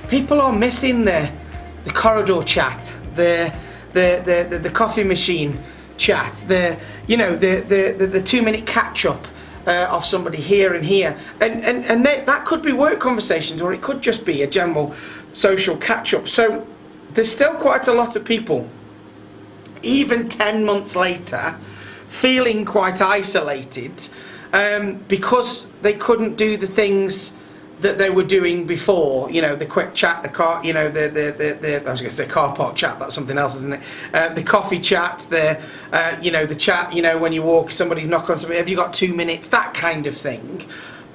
people are missing the corridor chat, the coffee machine chat, the 2-minute catch up of somebody here and here, and that could be work conversations, or it could just be a general social catch up. So there's still quite a lot of people, even 10 months later, feeling quite isolated because they couldn't do the things that they were doing before. The quick chat, the car, I was going to say car park chat, that's something else, isn't it? The coffee chat, the chat, when you walk, somebody's knock on somebody, have you got 2 minutes, that kind of thing.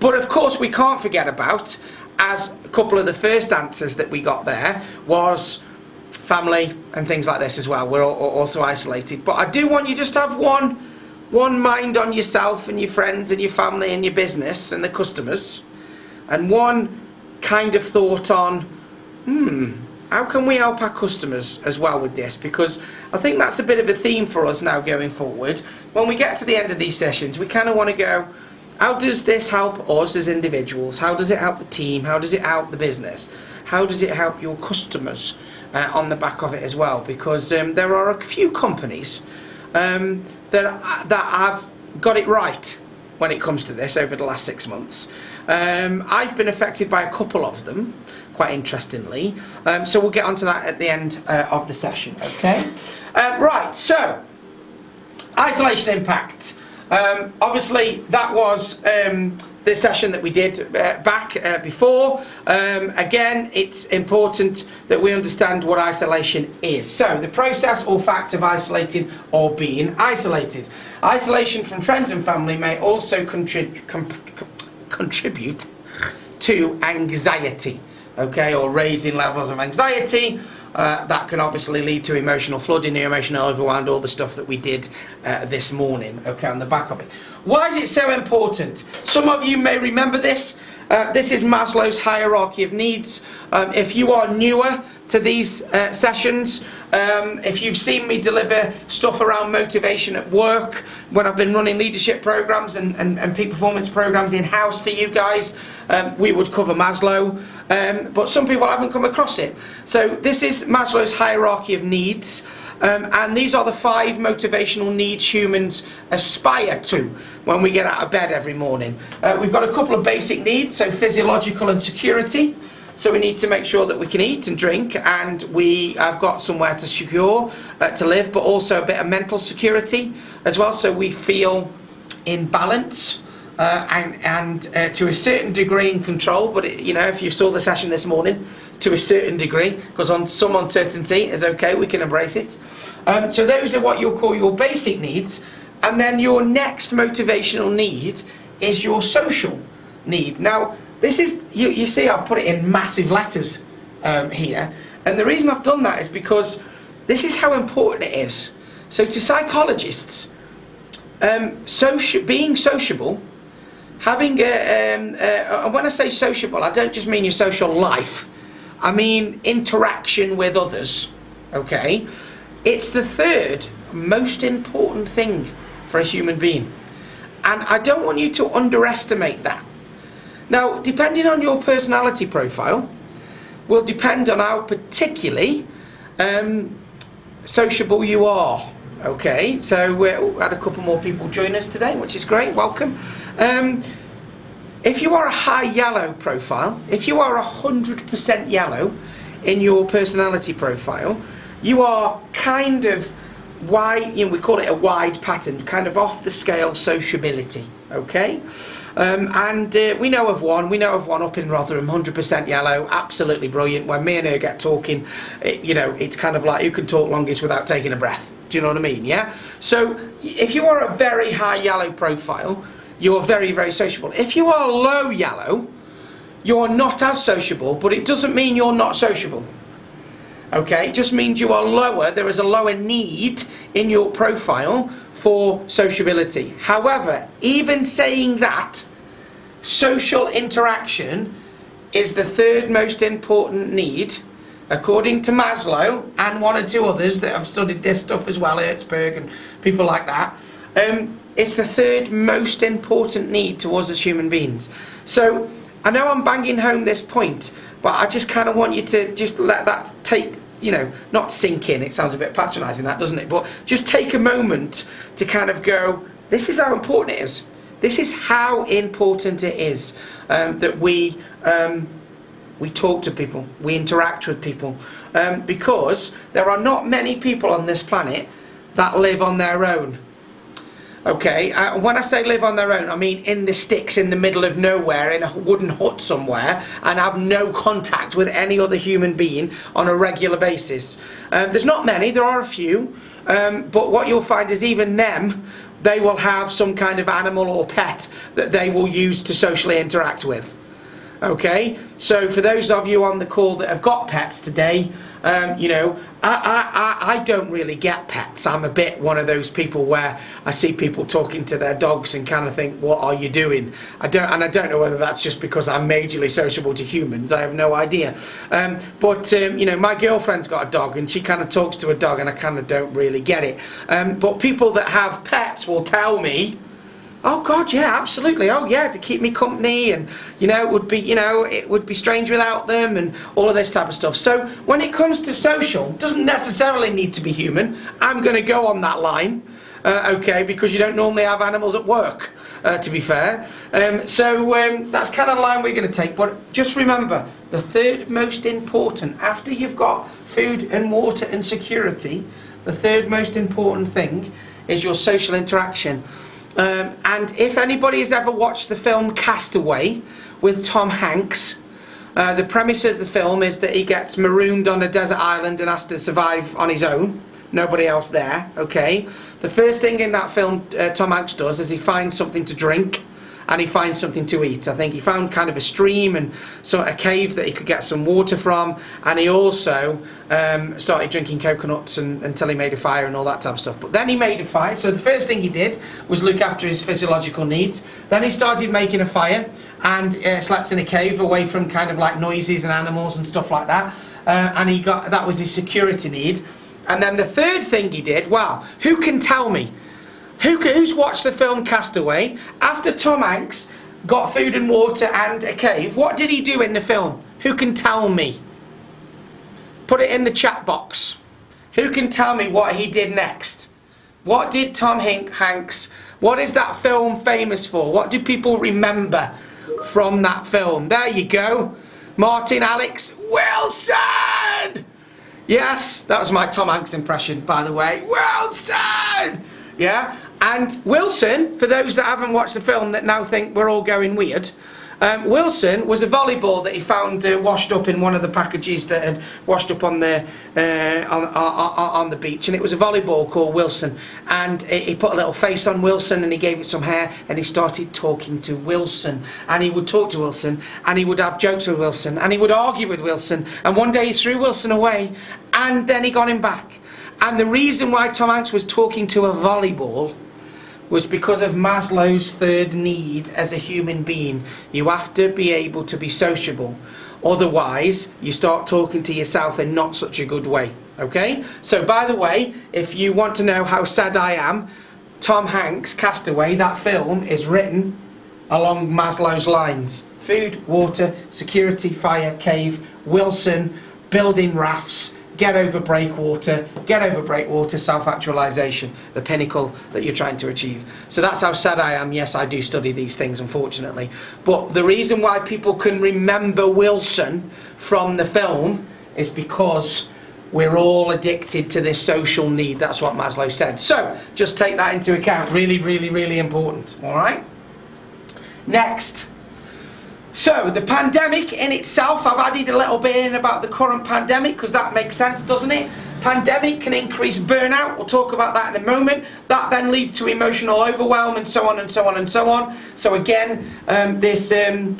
But of course we can't forget about, as a couple of the first answers that we got there was family and things like this as well. We're also isolated. But I do want you just to have one mind on yourself and your friends and your family and your business and the customers, and one kind of thought on, how can we help our customers as well with this? Because I think that's a bit of a theme for us now going forward. When we get to the end of these sessions, we kind of want to go, how does this help us as individuals? How does it help the team? How does it help the business? How does it help your customers on the back of it as well? Because there are a few companies that have got it right when it comes to this over the last 6 months. I've been affected by a couple of them, quite interestingly. So we'll get onto that at the end of the session, okay? Right, so, isolation impact. Obviously, that was the session that we did back before. Again, it's important that we understand what isolation is. So, the process or fact of isolating or being isolated. Isolation from friends and family may also contribute to anxiety, okay, or raising levels of anxiety. That can obviously lead to emotional flooding, emotional overwhelm, all the stuff that we did this morning, okay, on the back of it. Why is it so important? Some of you may remember this. This is Maslow's hierarchy of needs. If you are newer to these sessions, if you've seen me deliver stuff around motivation at work, when I've been running leadership programs and peak performance programs in-house for you guys, we would cover Maslow, but some people haven't come across it. So this is Maslow's hierarchy of needs. And these are the 5 motivational needs humans aspire to when we get out of bed every morning. We've got a couple of basic needs, so physiological and security. So we need to make sure that we can eat and drink, and we have got somewhere to secure, to live, but also a bit of mental security as well, so we feel in balance. And to a certain degree in control, but if you saw the session this morning, to a certain degree, because on some uncertainty is okay, we can embrace it. So those are what you'll call your basic needs, and then your next motivational need is your social need. Now, this is, you see I've put it in massive letters here, and the reason I've done that is because this is how important it is. So to psychologists, being sociable, having when I say sociable, I don't just mean your social life. I mean interaction with others, okay? It's the 3rd most important thing for a human being. And I don't want you to underestimate that. Now, depending on your personality profile, will depend on how particularly sociable you are. Okay, so we had a couple more people join us today, which is great, welcome. If you are a high yellow profile, if you are 100% yellow in your personality profile, you are kind of wide, we call it a wide pattern, kind of off the scale sociability, okay? We know of one up in Rotherham, 100% yellow, absolutely brilliant. When me and her get talking, it's kind of like who can talk longest without taking a breath. Do you know what I mean? Yeah? So if you are a very high yellow profile, you're very, very sociable. If you are low yellow, you're not as sociable, but it doesn't mean you're not sociable. Okay? It just means you are lower. There is a lower need in your profile for sociability. However, even saying that, social interaction is the 3rd most important need, according to Maslow, and 1 or 2 others that have studied this stuff as well, Hertzberg and people like that. It's the 3rd most important need to us as human beings. So I know I'm banging home this point, but I just kind of want you to just let that take, not sink in. It sounds a bit patronising, that, doesn't it? But just take a moment to kind of go, this is how important it is. This is how important it is that we talk to people, we interact with people, because there are not many people on this planet that live on their own. Okay, when I say live on their own, I mean in the sticks, in the middle of nowhere, in a wooden hut somewhere, and have no contact with any other human being on a regular basis. There's not many, there are a few, but what you'll find is even them, they will have some kind of animal or pet that they will use to socially interact with. Okay, so for those of you on the call that have got pets today, I don't really get pets. I'm a bit one of those people where I see people talking to their dogs and kind of think, what are you doing? I don't know whether that's just because I'm majorly sociable to humans. I have no idea. But my girlfriend's got a dog and she kind of talks to a dog and I kind of don't really get it. But people that have pets will tell me, oh God, yeah, absolutely. Oh yeah, to keep me company, and it would be strange without them, and all of this type of stuff. So when it comes to social, it doesn't necessarily need to be human. I'm going to go on that line, okay, because you don't normally have animals at work, to be fair. So that's kind of the line we're going to take. But just remember, the third most important, after you've got food and water and security, the third most important thing is your social interaction. And if anybody has ever watched the film Castaway with Tom Hanks, the premise of the film is that he gets marooned on a desert island and has to survive on his own. Nobody else there, okay? The first thing in that film Tom Hanks does is he finds something to drink and he finds something to eat. I think he found kind of a stream and a cave that he could get some water from, and he also started drinking coconuts until he made a fire and all that type of stuff. But then he made a fire, so the first thing he did was look after his physiological needs. Then he started making a fire and slept in a cave away from kind of like noises and animals and stuff like that, and that was his security need. And then the third thing he did, wow, who can tell me? Who's watched the film Castaway? After Tom Hanks got food and water and a cave, what did he do in the film? Who can tell me? Put it in the chat box. Who can tell me what he did next? What did Tom Hanks, what is that film famous for? What do people remember from that film? There you go. Martin, Alex, Wilson! Yes, that was my Tom Hanks impression, by the way. Wilson! Yeah, and Wilson, for those that haven't watched the film that now think we're all going weird, Wilson was a volleyball that he found washed up in one of the packages that had washed up on the beach, and it was a volleyball called Wilson, and he put a little face on Wilson and he gave it some hair and he started talking to Wilson, and he would talk to Wilson and he would have jokes with Wilson and he would argue with Wilson, and one day he threw Wilson away and then he got him back. And the reason why Tom Hanks was talking to a volleyball was because of Maslow's third need as a human being. You have to be able to be sociable. Otherwise, you start talking to yourself in not such a good way. Okay? So, by the way, if you want to know how sad I am, Tom Hanks' Castaway, that film, is written along Maslow's lines. Food, water, security, fire, cave, Wilson, building rafts, get over breakwater, self-actualization, the pinnacle that you're trying to achieve. So that's how sad I am. Yes, I do study these things, unfortunately. But the reason why people can remember Wilson from the film is because we're all addicted to this social need. That's what Maslow said. So just take that into account. Really, really, really important. All right? Next. So, the pandemic in itself, I've added a little bit in about the current pandemic because that makes sense, doesn't it? Pandemic can increase burnout, we'll talk about that in a moment. That then leads to emotional overwhelm and so on and so on and so on. So again, the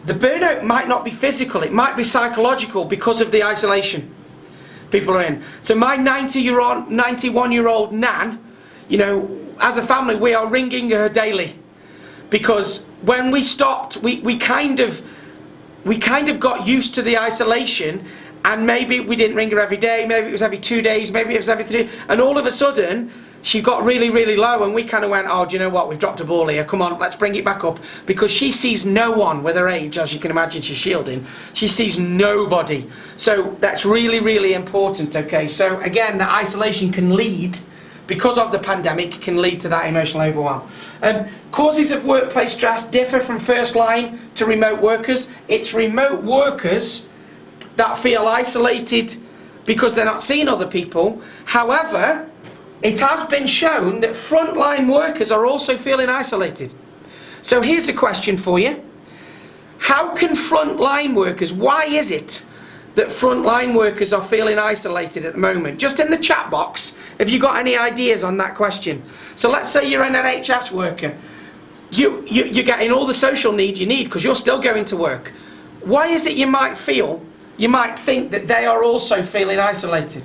burnout might not be physical, it might be psychological because of the isolation people are in. So my 91-year-old nan, as a family we are ringing her daily. Because when we stopped, we kind of got used to the isolation, and maybe we didn't ring her every day, maybe it was every 2 days, maybe it was every 3, and all of a sudden she got really, really low, and we kind of went, oh, do you know what, we've dropped a ball here, come on, let's bring it back up, because she sees no one with her age, as you can imagine, she's shielding, she sees nobody. So that's really, really important, okay? So again, that isolation can lead, because of the pandemic, can lead to that emotional overwhelm. Causes of workplace stress differ from first line to remote workers. It's remote workers that feel isolated because they're not seeing other people. However, it has been shown that frontline workers are also feeling isolated. So here's a question for you. How can frontline workers, why is it that frontline workers are feeling isolated at the moment? Just in the chat box, have you got any ideas on that question? So let's say you're an NHS worker. You're getting all the social need you need because you're still going to work. Why is it you might think that they are also feeling isolated?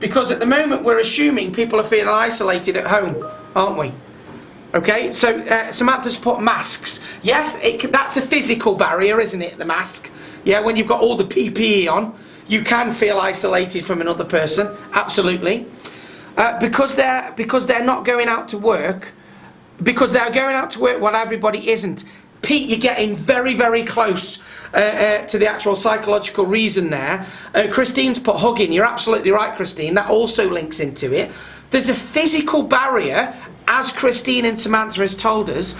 Because at the moment we're assuming people are feeling isolated at home, aren't we? Okay, so Samantha's put masks. Yes, that's a physical barrier, isn't it, the mask? Yeah, when you've got all the PPE on, you can feel isolated from another person, absolutely. Because they're not going out to work, because they're going out to work while everybody isn't. Pete, you're getting very, very close to the actual psychological reason there. Christine's put hugging. You're absolutely right, Christine. That also links into it. There's a physical barrier, as Christine and Samantha has told us,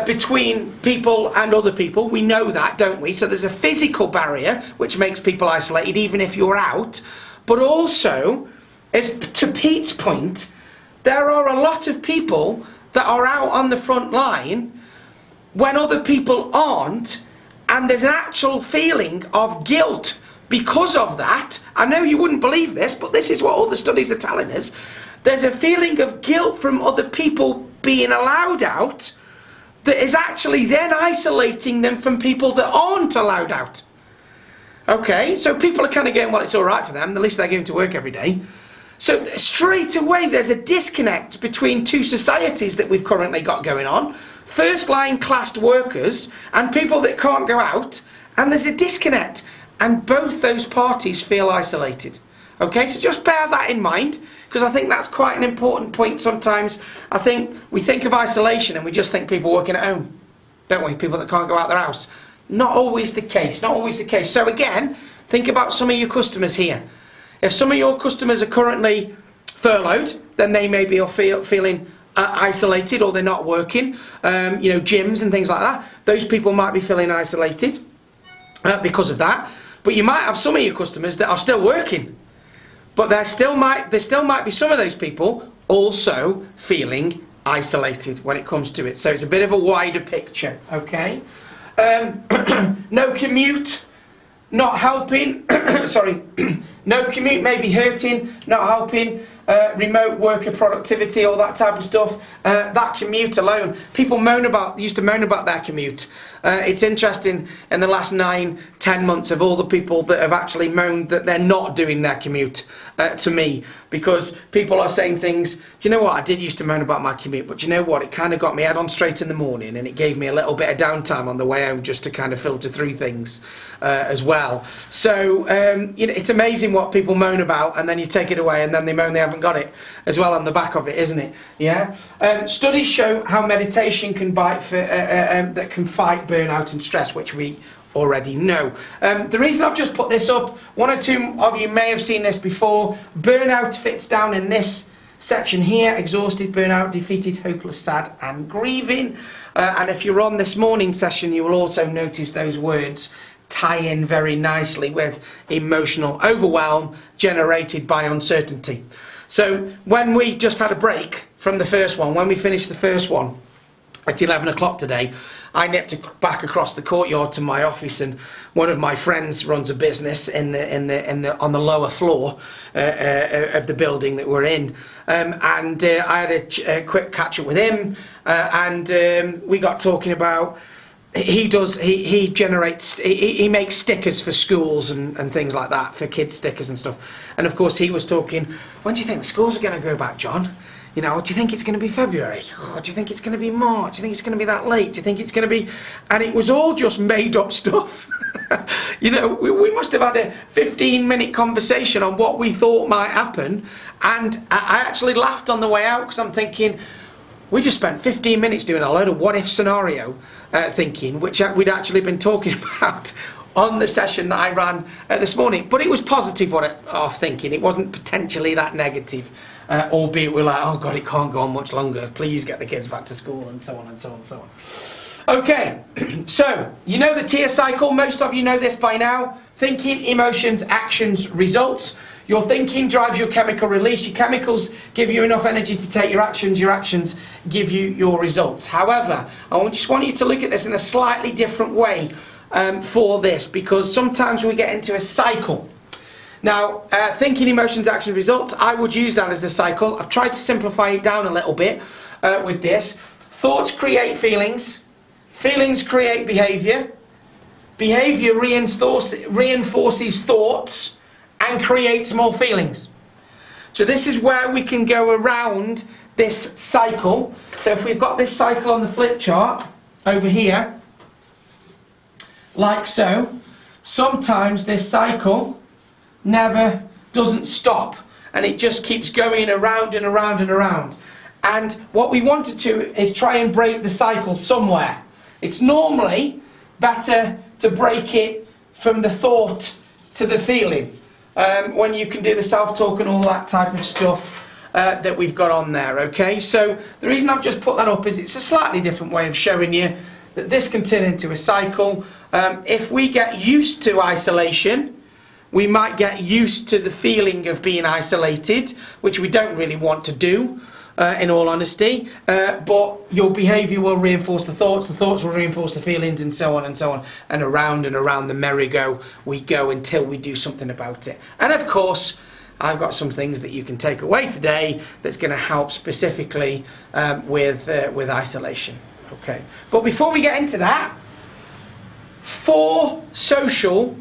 between people and other people. We know that, don't we? So there's a physical barrier which makes people isolated even if you're out. But also, as to Pete's point, there are a lot of people that are out on the front line when other people aren't, and there's an actual feeling of guilt because of that. I know you wouldn't believe this, but this is what all the studies are telling us. There's a feeling of guilt from other people being allowed out that is actually then isolating them from people that aren't allowed out. Okay, so people are kind of going, well, it's all right for them, at least they're going to work every day. So straight away there's a disconnect between two societies that we've currently got going on. First line classed workers and people that can't go out, and there's a disconnect, and both those parties feel isolated. Okay, so just bear that in mind, because I think that's quite an important point. Sometimes I think we think of isolation and we just think people working at home, don't we? People that can't go out their house. Not always the case, not always the case. So again, think about some of your customers here. If some of your customers are currently furloughed, then they may be feeling isolated, or they're not working. Gyms and things like that. Those people might be feeling isolated because of that. But you might have some of your customers that are still working, but there still might be some of those people also feeling isolated when it comes to it. So it's a bit of a wider picture. Okay. No commute, not helping. Sorry. No commute may be hurting, not helping. Remote worker productivity, all that type of stuff. That commute alone, people used to moan about their commute. It's interesting, in the last 9-10 months, of all the people that have actually moaned that they're not doing their commute, to me, because people are saying things, do you know what, I did used to moan about my commute, but do you know what, it kind of got me head on straight in the morning, and it gave me a little bit of downtime on the way home just to kind of filter through things as well. So it's amazing what people moan about, and then you take it away and then they moan they haven't got it as well on the back of it, isn't it? Yeah. Studies show how meditation can that can fight burnout and stress, which we already know. The reason I've just put this up, one or two of you may have seen this before. Burnout fits down in this section here: exhausted, burnout, defeated, hopeless, sad and grieving. And if you're on this morning session, you will also notice those words tie in very nicely with emotional overwhelm generated by uncertainty. So when we just had a break from the first one, when we finished the first one at 11 o'clock today, I nipped back across the courtyard to my office, and one of my friends runs a business on the lower floor of the building that we're in, and I had a quick catch up with him, and we got talking about. He makes stickers for schools and things like that, for kids stickers and stuff. And of course he was talking, when do you think the schools are going to go back, John? You know, do you think it's going to be February? Oh, do you think it's going to be March? Do you think it's going to be that late? Do you think it's going to be... And it was all just made up stuff. You know, we must have had a 15-minute conversation on what we thought might happen. And I actually laughed on the way out because I'm thinking, we just spent 15 minutes doing a load of what-if scenario thinking, which we'd actually been talking about on the session that I ran this morning. But it was positive what-if thinking. It wasn't potentially that negative. Albeit we're like, oh God, it can't go on much longer. Please get the kids back to school, and so on and so on and so on. Okay, so you know the TIA cycle. Most of you know this by now. Thinking, emotions, actions, results. Your thinking drives your chemical release. Your chemicals give you enough energy to take your actions. Your actions give you your results. However, I just want you to look at this in a slightly different way for this, because sometimes we get into a cycle. Now, thinking, emotions, actions, results, I would use that as a cycle. I've tried to simplify it down a little bit with this. Thoughts create feelings. Feelings create behaviour. Behaviour reinforces thoughts and creates more feelings. So this is where we can go around this cycle. So if we've got this cycle on the flip chart over here, like so, sometimes this cycle never doesn't stop, and it just keeps going around and around and around. And what we want to do is try and break the cycle somewhere. It's normally better to break it from the thought to the feeling, when you can do the self-talk and all that type of stuff that we've got on there, okay? So the reason I've just put that up is it's a slightly different way of showing you that this can turn into a cycle. If we get used to isolation, we might get used to the feeling of being isolated, which we don't really want to do, in all honesty. But your behaviour will reinforce the thoughts will reinforce the feelings, and so on and so on. And around the merry-go we go until we do something about it. And of course, I've got some things that you can take away today that's going to help specifically with isolation. Okay. But before we get into that, 4 social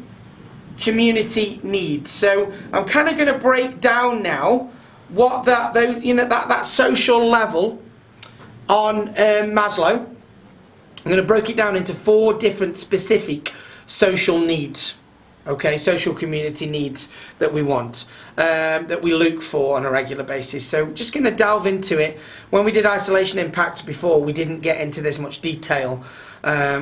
community needs. So I'm kind of going to break down now what that social level on Maslow. I'm going to break it down into 4 different specific social needs. Okay, social community needs that we want, that we look for on a regular basis. So just going to delve into it. When we did isolation impacts before, we didn't get into this much detail.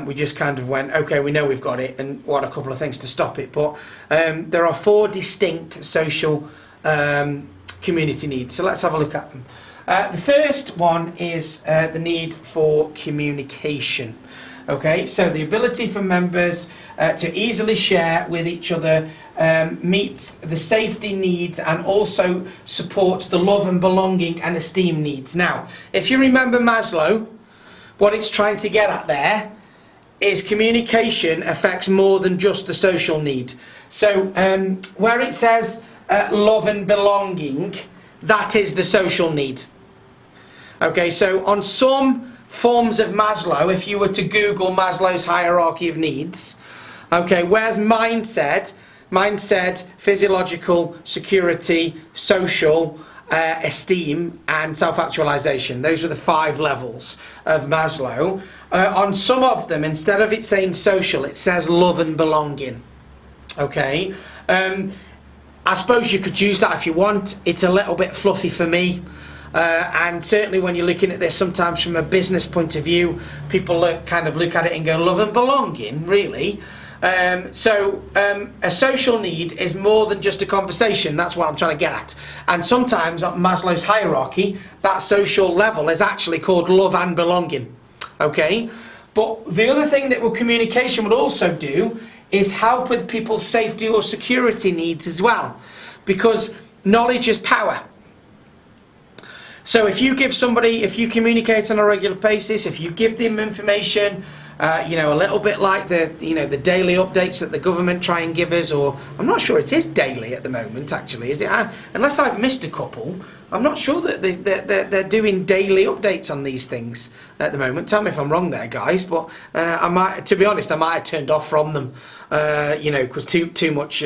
We just kind of went, okay, we know we've got it, and what a couple of things to stop it. But there are 4 distinct social community needs. So let's have a look at them. The first one is the need for communication. Okay, so the ability for members to easily share with each other, meets the safety needs, and also supports the love and belonging and esteem needs. Now, if you remember Maslow, what it's trying to get at there is communication affects more than just the social need. So where it says love and belonging, that is the social need. Okay, so on some forms of Maslow, if you were to Google Maslow's hierarchy of needs, okay, where's mine said physiological, security, social, esteem, and self-actualization. Those were the 5 levels of Maslow. On some of them, instead of it saying social, it says love and belonging. Okay, I suppose you could use that if you want. It's a little bit fluffy for me. And certainly when you're looking at this sometimes from a business point of view, people kind of look at it and go, love and belonging, really? So a social need is more than just a conversation. That's what I'm trying to get at. And sometimes on Maslow's hierarchy, that social level is actually called love and belonging. Okay? But the other thing that communication would also do is help with people's safety or security needs as well. Because knowledge is power. So if you communicate on a regular basis, if you give them information, a little bit like the daily updates that the government try and give us, or I'm not sure it is daily at the moment actually, is it? Unless I've missed a couple, I'm not sure that they're doing daily updates on these things at the moment. Tell me if I'm wrong there, guys, but to be honest, I might have turned off from them, because too much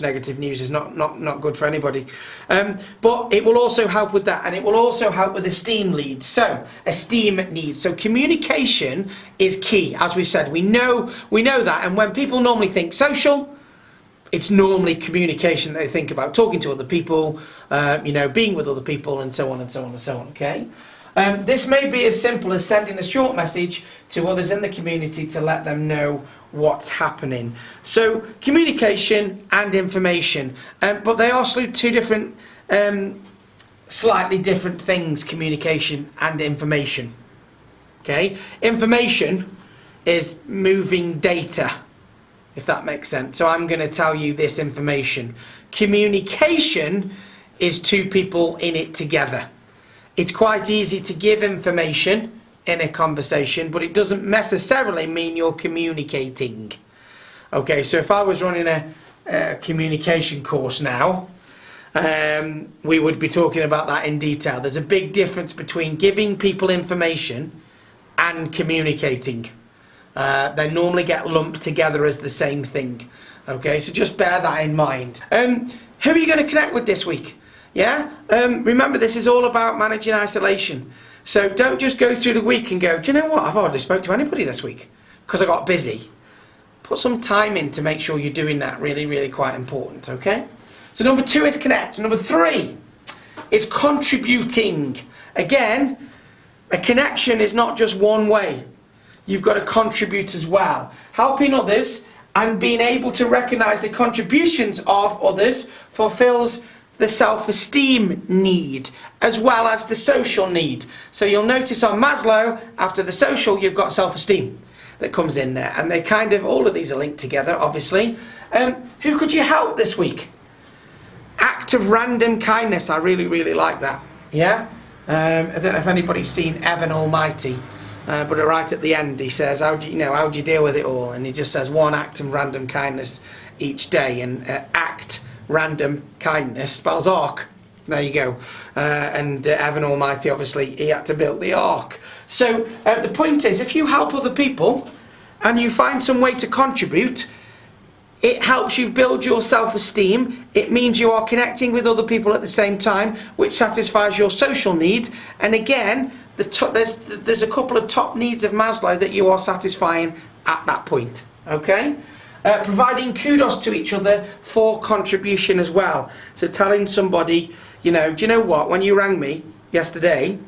negative news is not good for anybody. But it will also help with that, and it will also help with esteem leads. So esteem needs. So communication is key, as we've said. We know that, and when people normally think social, it's normally communication that they think about, talking to other people, being with other people, and so on and so on and so on, okay? This may be as simple as sending a short message to others in the community to let them know what's happening. So, communication and information, but they are two different, slightly different things, communication and information, okay? Information is moving data, if that makes sense. So I'm going to tell you this information. Communication is two people in it together. It's quite easy to give information in a conversation, but it doesn't necessarily mean you're communicating. Okay, so if I was running a communication course now, we would be talking about that in detail. There's a big difference between giving people information and communicating. They normally get lumped together as the same thing. Okay, so just bear that in mind. Who are you going to connect with this week? Yeah? Remember, this is all about managing isolation. So don't just go through the week and go, do you know what, I've hardly spoke to anybody this week because I got busy. Put some time in to make sure you're doing that. Really, really quite important, okay? So number 2 is connect. Number 3 is contributing. Again, a connection is not just one way. You've got to contribute as well. Helping others and being able to recognise the contributions of others fulfills the self-esteem need as well as the social need. So you'll notice on Maslow, after the social, you've got self-esteem that comes in there. And they kind of, all of these are linked together, obviously. Who could you help this week? Act of random kindness. I really, really like that. Yeah? I don't know if anybody's seen Evan Almighty. But right at the end he says, how do you deal with it all? And he just says 1 act of random kindness each day. And act random kindness spells ark. There you go. And Evan Almighty, obviously, he had to build the ark. So the point is, if you help other people and you find some way to contribute, it helps you build your self-esteem. It means you are connecting with other people at the same time, which satisfies your social need. And again, there's a couple of top needs of Maslow that you are satisfying at that point. Okay? Providing kudos to each other for contribution as well. So telling somebody, do you know what? When you rang me yesterday,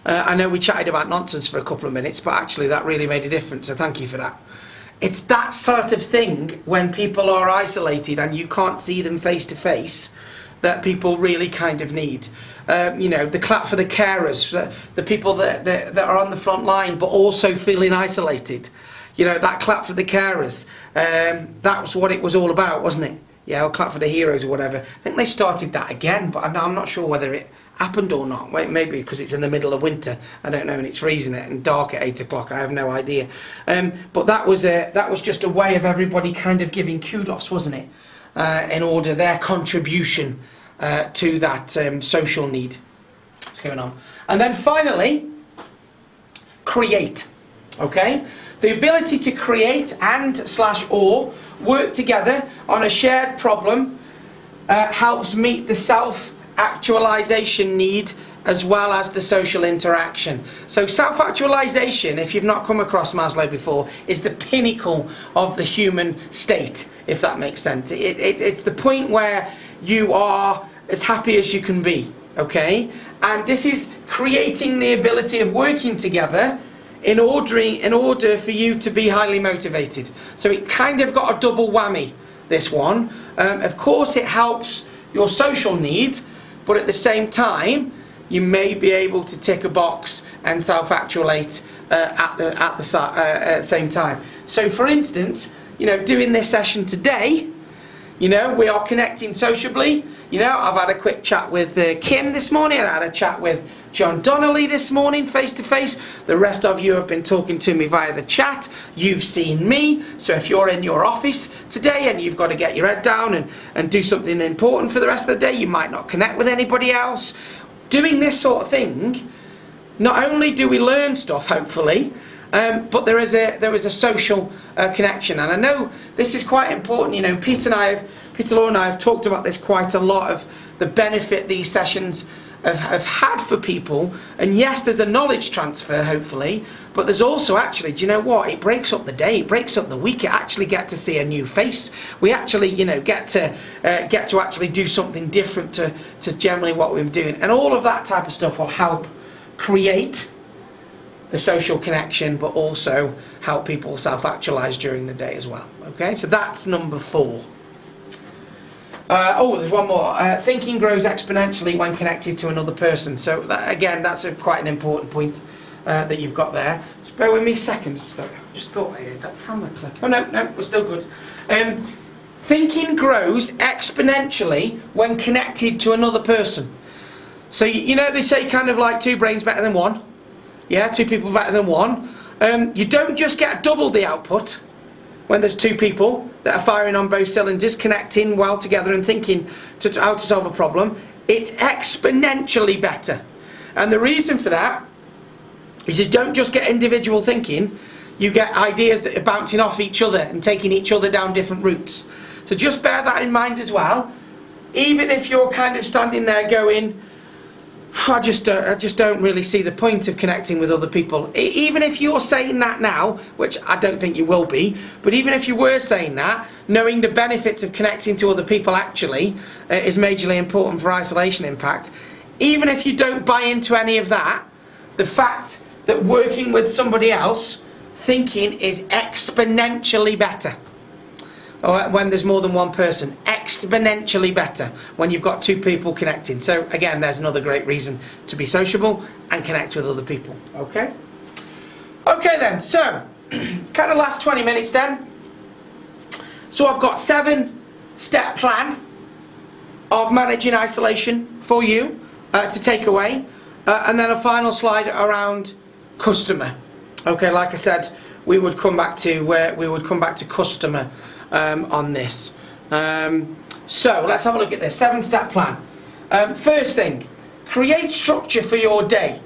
I know we chatted about nonsense for a couple of minutes, but actually that really made a difference. So thank you for that. It's that sort of thing when people are isolated and you can't see them face to face that people really kind of need. The clap for the carers, the people that are on the front line but also feeling isolated. That clap for the carers. That was what it was all about, wasn't it? Yeah, or clap for the heroes or whatever. I think they started that again, but I'm not sure whether it happened or not. Maybe because it's in the middle of winter. I don't know, and it's freezing it and dark at 8 o'clock. I have no idea. But that was just a way of everybody kind of giving kudos, wasn't it? In order their contribution to that social need. What's going on? And then finally, create. Okay? The ability to create and/or work together on a shared problem helps meet the self-actualization need as well as the social interaction. So self-actualization, if you've not come across Maslow before, is the pinnacle of the human state, if that makes sense. It's the point where you are as happy as you can be, okay? And this is creating the ability of working together in order for you to be highly motivated. So it kind of got a double whammy, this one. Of course it helps your social needs, but at the same time, you may be able to tick a box and self-actuate at the same time. So for instance, doing this session today, You know, we are connecting sociably. You know, I've had a quick chat with Kim this morning, and I had a chat with John Donnelly this morning, face to face. The rest of you have been talking to me via the chat. You've seen me. So if you're in your office today and you've got to get your head down and do something important for the rest of the day, you might not connect with anybody else. Doing this sort of thing, not only do we learn stuff, hopefully, but there is a social connection, and I know this is quite important. You know, Peter Law and I have talked about this quite a lot, of the benefit these sessions have had for people. And yes, there's a knowledge transfer, hopefully, but there's also actually, do you know what? It breaks up the day, it breaks up the week. You actually get to see a new face. We actually, you know, get to actually do something different to generally what we've been doing, and all of that type of stuff will help create the social connection, but also help people self-actualize during the day as well. Okay, so that's number 4. There's one more. Thinking grows exponentially when connected to another person. So again, that's quite an important point that you've got there. Just bear with me a second. Just thought I heard that camera click. Oh no, we're still good. Thinking grows exponentially when connected to another person. So you know, they say kind of like 2 brains better than 1. Yeah, 2 people better than 1. You don't just get double the output when there's 2 people that are firing on both cylinders, connecting well together and thinking how to solve a problem. It's exponentially better. And the reason for that is you don't just get individual thinking, you get ideas that are bouncing off each other and taking each other down different routes. So just bear that in mind as well. Even if you're kind of standing there going, I just don't really see the point of connecting with other people. Even if you're saying that now, which I don't think you will be, but even if you were saying that, knowing the benefits of connecting to other people actually is majorly important for isolation impact. Even if you don't buy into any of that, the fact that working with somebody else, thinking is exponentially better. Or when there's more than 1 person, exponentially better when you've got 2 people connecting. So again, there's another great reason to be sociable and connect with other people. Okay then, so kind of last 20 minutes then. So I've got 7-step plan of managing isolation for you to take away, and then a final slide around customer. Okay, like I said, we would come back to customer on this. So let's have a look at this 7-step plan. First thing, create structure for your day.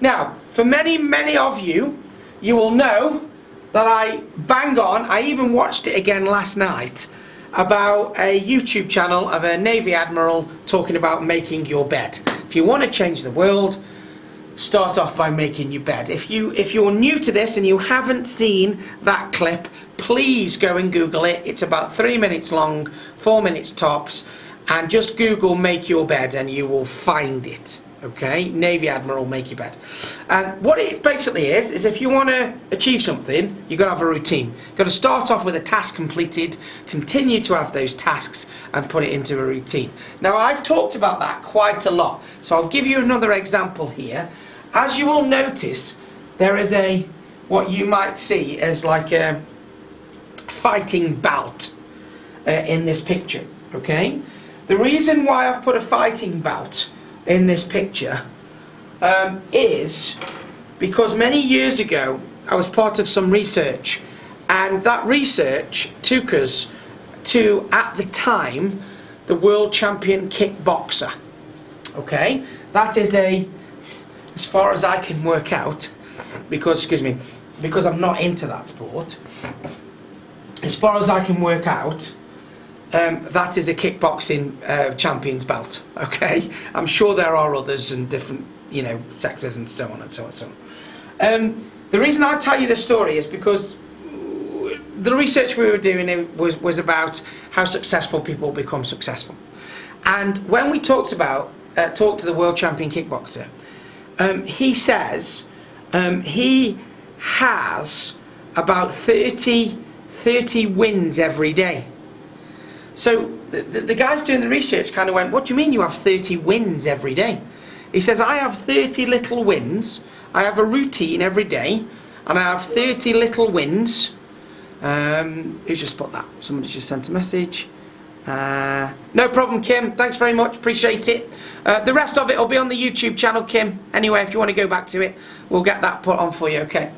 Now, for many of you, you will know that I bang on. I even watched it again last night about a YouTube channel of a Navy Admiral talking about making your bed. If you want to change the world, start off by making your bed. If you're new to this and you haven't seen that clip, please go and Google it. It's about 3 minutes long, 4 minutes tops, and just Google make your bed and you will find it. Okay, Navy Admiral make your bed. And what it basically is if you want to achieve something, you've got to have a routine. You've got to start off with a task completed, continue to have those tasks, and put it into a routine. Now, I've talked about that quite a lot, so I'll give you another example here. As you will notice, there is what you might see as like a fighting bout in this picture. Okay, the reason why I've put a fighting bout in this picture is because many years ago I was part of some research, and that research took us to, at the time, the world champion kickboxer. Okay, that is as far as I can work out, because I'm not into that sport, as far as I can work out, that is a kickboxing champion's belt. Okay, I'm sure there are others and different, sectors and so on and so on and so on. The reason I tell you this story is because the research we were doing was about how successful people become successful, and when we talked to the world champion kickboxer, he says he has about 30 wins every day. So the guys doing the research kind of went, what do you mean you have 30 wins every day? He says, I have 30 little wins. I have a routine every day, and I have 30 little wins. Who's just put that? Somebody just sent a message. No problem, Kim. Thanks very much. Appreciate it. The rest of it will be on the YouTube channel, Kim. Anyway, if you want to go back to it, we'll get that put on for you, okay?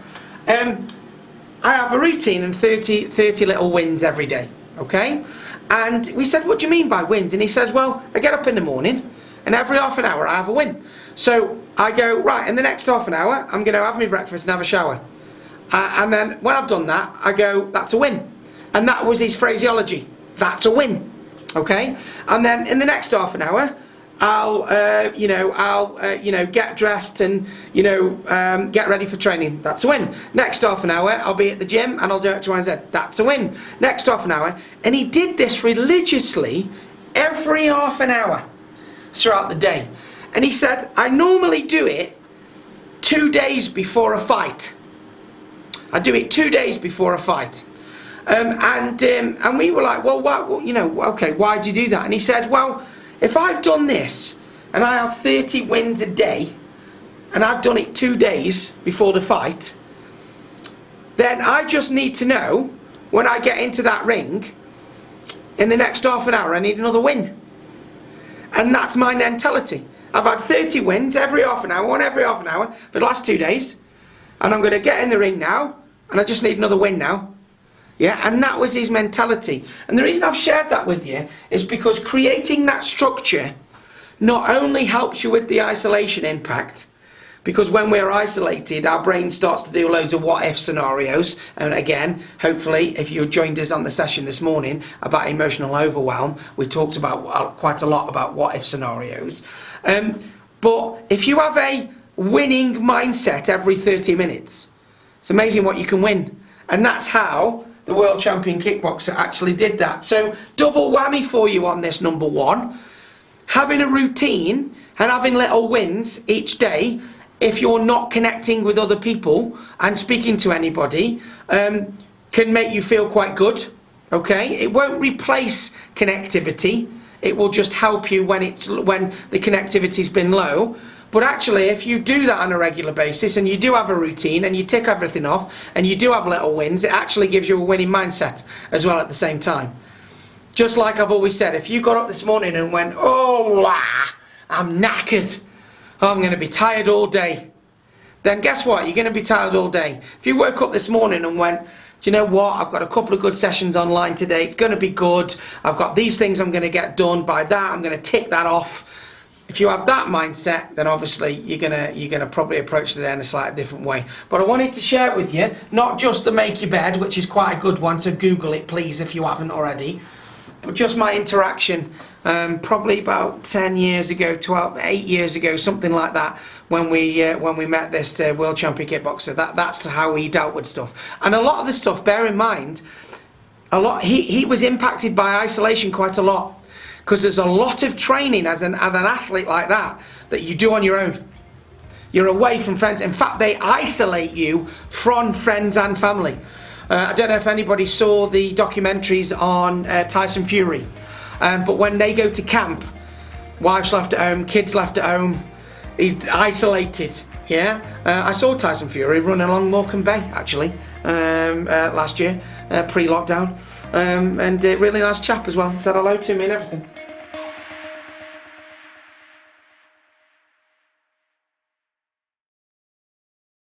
I have a routine and 30 little wins every day, okay? And we said, what do you mean by wins? And he says, well, I get up in the morning and every half an hour I have a win. So I go, right, in the next half an hour, I'm going to have my breakfast and have a shower. And then when I've done that, I go, that's a win. And that was his phraseology. That's a win. Okay? And then in the next half an hour, I'll get dressed and, get ready for training. That's a win. Next half an hour, I'll be at the gym and I'll do X, Y, and Z. That's a win. Next half an hour. And he did this religiously every half an hour throughout the day. And he said, I normally do it 2 days before a fight. I do it 2 days before a fight. And we were like, well, okay, why do you do that? And he said, well, if I've done this and I have 30 wins a day and I've done it 2 days before the fight, then I just need to know when I get into that ring in the next half an hour I need another win. And that's my mentality. I've had 30 wins every half an hour, one every half an hour for the last 2 days, and I'm going to get in the ring now and I just need another win now. Yeah, and that was his mentality. And the reason I've shared that with you is because creating that structure not only helps you with the isolation impact, because when we're isolated, our brain starts to do loads of what-if scenarios. And again, hopefully, if you joined us on the session this morning about emotional overwhelm, we talked about quite a lot about what-if scenarios. But if you have a winning mindset every 30 minutes, it's amazing what you can win. And that's how the world champion kickboxer actually did that. So double whammy for you on this, number one. Having a routine and having little wins each day, if you're not connecting with other people and speaking to anybody, can make you feel quite good. Okay? It won't replace connectivity. It will just help you when the connectivity's been low. But actually, if you do that on a regular basis and you do have a routine and you tick everything off and you do have little wins, it actually gives you a winning mindset as well at the same time. Just like I've always said, if you got up this morning and went, I'm knackered, I'm going to be tired all day, then guess what? You're going to be tired all day. If you woke up this morning and went, do you know what? I've got a couple of good sessions online today. It's going to be good. I've got these things I'm going to get done. By that, I'm going to tick that off. If you have that mindset, then obviously you're gonna probably approach the day in a slightly different way. But I wanted to share it with you, not just the make your bed, which is quite a good one, so Google it please if you haven't already, but just my interaction probably about 10 years ago, 8 years ago, something like that, when we met this world champion kickboxer. That's how he dealt with stuff. And a lot of the stuff, bear in mind, he was impacted by isolation quite a lot. Because there's a lot of training as an athlete like that you do on your own. You're away from friends. In fact, they isolate you from friends and family. I don't know if anybody saw the documentaries on Tyson Fury. But when they go to camp, wives left at home, kids left at home, he's isolated. Yeah, I saw Tyson Fury running along Morecambe Bay actually last year, pre-lockdown. And a really nice chap as well. Said hello to me and everything.